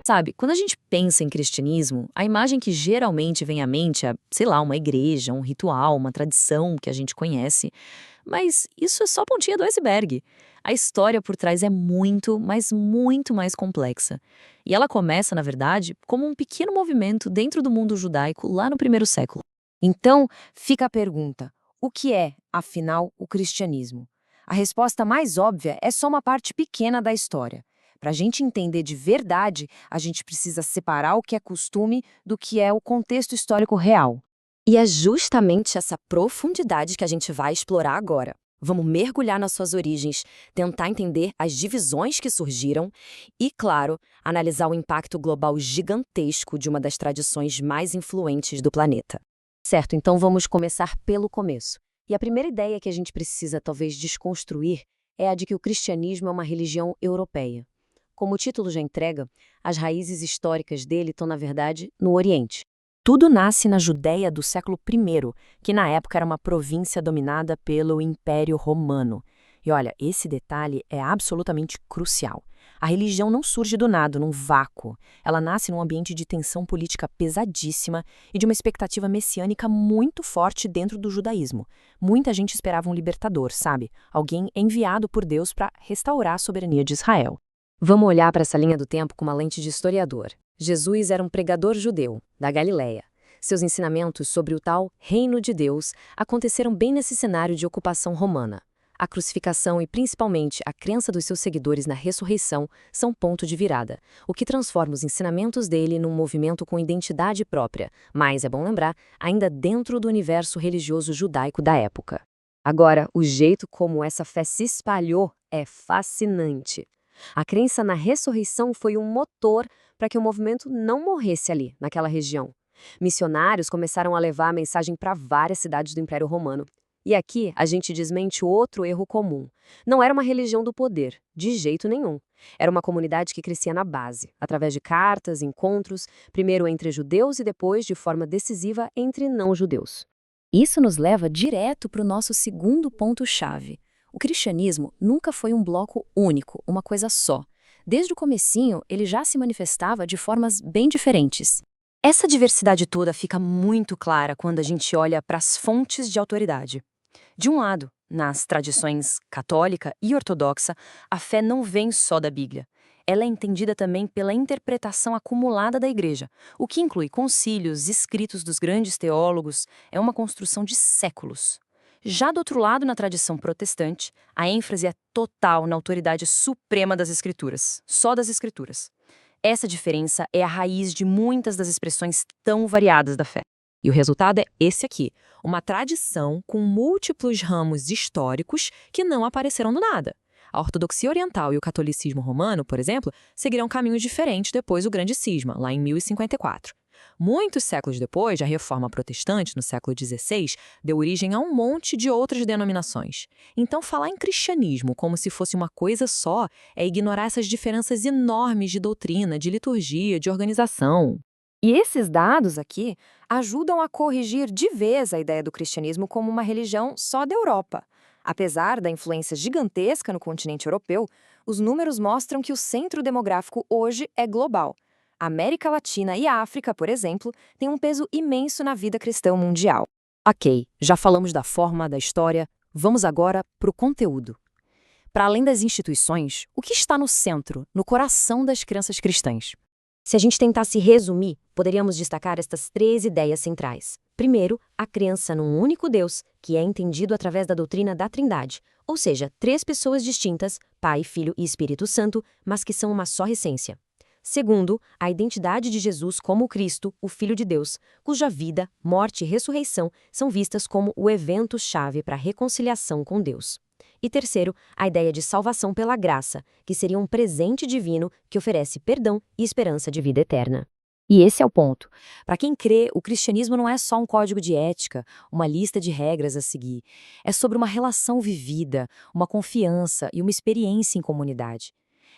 Sabe, quando a gente pensa em cristianismo, a imagem que geralmente vem à mente é, sei lá, uma igreja, um ritual, uma tradição que a gente conhece. Mas isso é só a pontinha do iceberg. A história por trás é muito, mas muito mais complexa. E ela começa, na verdade, como um pequeno movimento dentro do mundo judaico lá no primeiro século. Então, fica a pergunta: o que é, afinal, o cristianismo? A resposta mais óbvia é só uma parte pequena da história. Para a gente entender de verdade, a gente precisa separar o que é costume do que é o contexto histórico real. E é justamente essa profundidade que a gente vai explorar agora. Vamos mergulhar nas suas origens, tentar entender as divisões que surgiram e, claro, analisar o impacto global gigantesco de uma das tradições mais influentes do planeta. Certo, então vamos começar pelo começo. E a primeira ideia que a gente precisa talvez desconstruir é a de que o cristianismo é uma religião europeia. Como o título já entrega, as raízes históricas dele estão, na verdade, no Oriente. Tudo nasce na Judéia do século I, que na época era uma província dominada pelo Império Romano. E olha, esse detalhe é absolutamente crucial. A religião não surge do nada, num vácuo. Ela nasce num ambiente de tensão política pesadíssima e de uma expectativa messiânica muito forte dentro do judaísmo. Muita gente esperava um libertador, sabe? Alguém enviado por Deus para restaurar a soberania de Israel. Vamos olhar para essa linha do tempo com uma lente de historiador. Jesus era um pregador judeu, da Galileia. Seus ensinamentos sobre o tal reino de Deus aconteceram bem nesse cenário de ocupação romana. A crucificação e, principalmente, a crença dos seus seguidores na ressurreição são ponto de virada, o que transforma os ensinamentos dele num movimento com identidade própria, mas, é bom lembrar, ainda dentro do universo religioso judaico da época. Agora, o jeito como essa fé se espalhou é fascinante. A crença na ressurreição foi um motor para que o movimento não morresse ali, naquela região. Missionários começaram a levar a mensagem para várias cidades do Império Romano. E aqui a gente desmente outro erro comum. Não era uma religião do poder, de jeito nenhum. Era uma comunidade que crescia na base, através de cartas, encontros, primeiro entre judeus e depois, de forma decisiva, entre não-judeus. Isso nos leva direto para o nosso segundo ponto-chave. O cristianismo nunca foi um bloco único, uma coisa só. Desde o comecinho, ele já se manifestava de formas bem diferentes. Essa diversidade toda fica muito clara quando a gente olha para as fontes de autoridade. De um lado, nas tradições católica e ortodoxa, a fé não vem só da Bíblia. Ela é entendida também pela interpretação acumulada da Igreja, o que inclui concílios, escritos dos grandes teólogos, é uma construção de séculos. Já do outro lado, na tradição protestante, a ênfase é total na autoridade suprema das Escrituras, só das Escrituras. Essa diferença é a raiz de muitas das expressões tão variadas da fé. E o resultado é esse aqui, uma tradição com múltiplos ramos históricos que não apareceram do nada. A ortodoxia oriental e o catolicismo romano, por exemplo, seguirão caminhos diferentes depois do Grande Cisma, lá em 1054. Muitos séculos depois, a Reforma Protestante, no século XVI, deu origem a um monte de outras denominações. Então, falar em cristianismo como se fosse uma coisa só é ignorar essas diferenças enormes de doutrina, de liturgia, de organização. E esses dados aqui ajudam a corrigir de vez a ideia do cristianismo como uma religião só da Europa. Apesar da influência gigantesca no continente europeu, os números mostram que o centro demográfico hoje é global. A América Latina e a África, por exemplo, têm um peso imenso na vida cristã mundial. Ok, já falamos da forma, da história, vamos agora para o conteúdo. Para além das instituições, o que está no centro, no coração das crenças cristãs? Se a gente tentasse resumir, poderíamos destacar estas 3 ideias centrais. Primeiro, a crença num único Deus, que é entendido através da doutrina da Trindade, ou seja, 3 pessoas distintas, Pai, Filho e Espírito Santo, mas que são uma só essência. Segundo, a identidade de Jesus como Cristo, o Filho de Deus, cuja vida, morte e ressurreição são vistas como o evento-chave para a reconciliação com Deus. E terceiro, a ideia de salvação pela graça, que seria um presente divino que oferece perdão e esperança de vida eterna. E esse é o ponto. Para quem crê, o cristianismo não é só um código de ética, uma lista de regras a seguir. É sobre uma relação vivida, uma confiança e uma experiência em comunidade.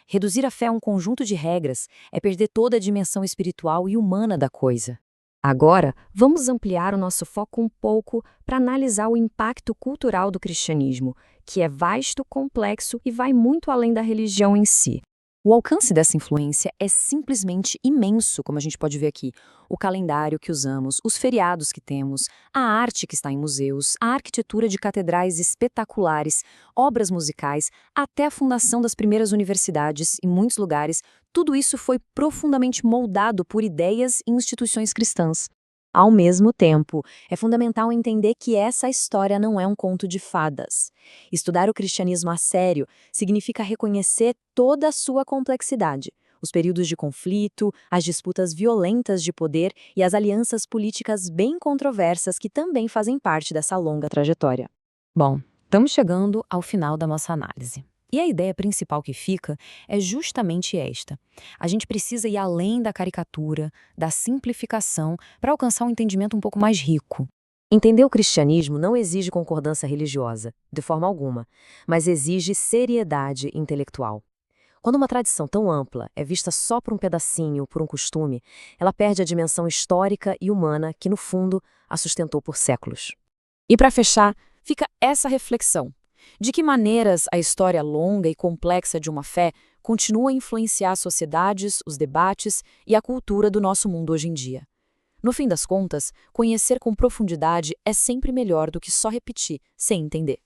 Reduzir a fé a um conjunto de regras é perder toda a dimensão espiritual e humana da coisa. Agora, vamos ampliar o nosso foco um pouco para analisar o impacto cultural do cristianismo, que é vasto, complexo e vai muito além da religião em si. O alcance dessa influência é simplesmente imenso, como a gente pode ver aqui. O calendário que usamos, os feriados que temos, a arte que está em museus, a arquitetura de catedrais espetaculares, obras musicais, até a fundação das primeiras universidades em muitos lugares, tudo isso foi profundamente moldado por ideias e instituições cristãs. Ao mesmo tempo, é fundamental entender que essa história não é um conto de fadas. Estudar o cristianismo a sério significa reconhecer toda a sua complexidade, os períodos de conflito, as disputas violentas de poder e as alianças políticas bem controversas que também fazem parte dessa longa trajetória. Bom, estamos chegando ao final da nossa análise. E a ideia principal que fica é justamente esta. A gente precisa ir além da caricatura, da simplificação, para alcançar um entendimento um pouco mais rico. Entender o cristianismo não exige concordância religiosa, de forma alguma, mas exige seriedade intelectual. Quando uma tradição tão ampla é vista só por um pedacinho, por um costume, ela perde a dimensão histórica e humana que, no fundo, a sustentou por séculos. E para fechar, fica essa reflexão. De que maneiras a história longa e complexa de uma fé continua a influenciar as sociedades, os debates e a cultura do nosso mundo hoje em dia? No fim das contas, conhecer com profundidade é sempre melhor do que só repetir sem entender.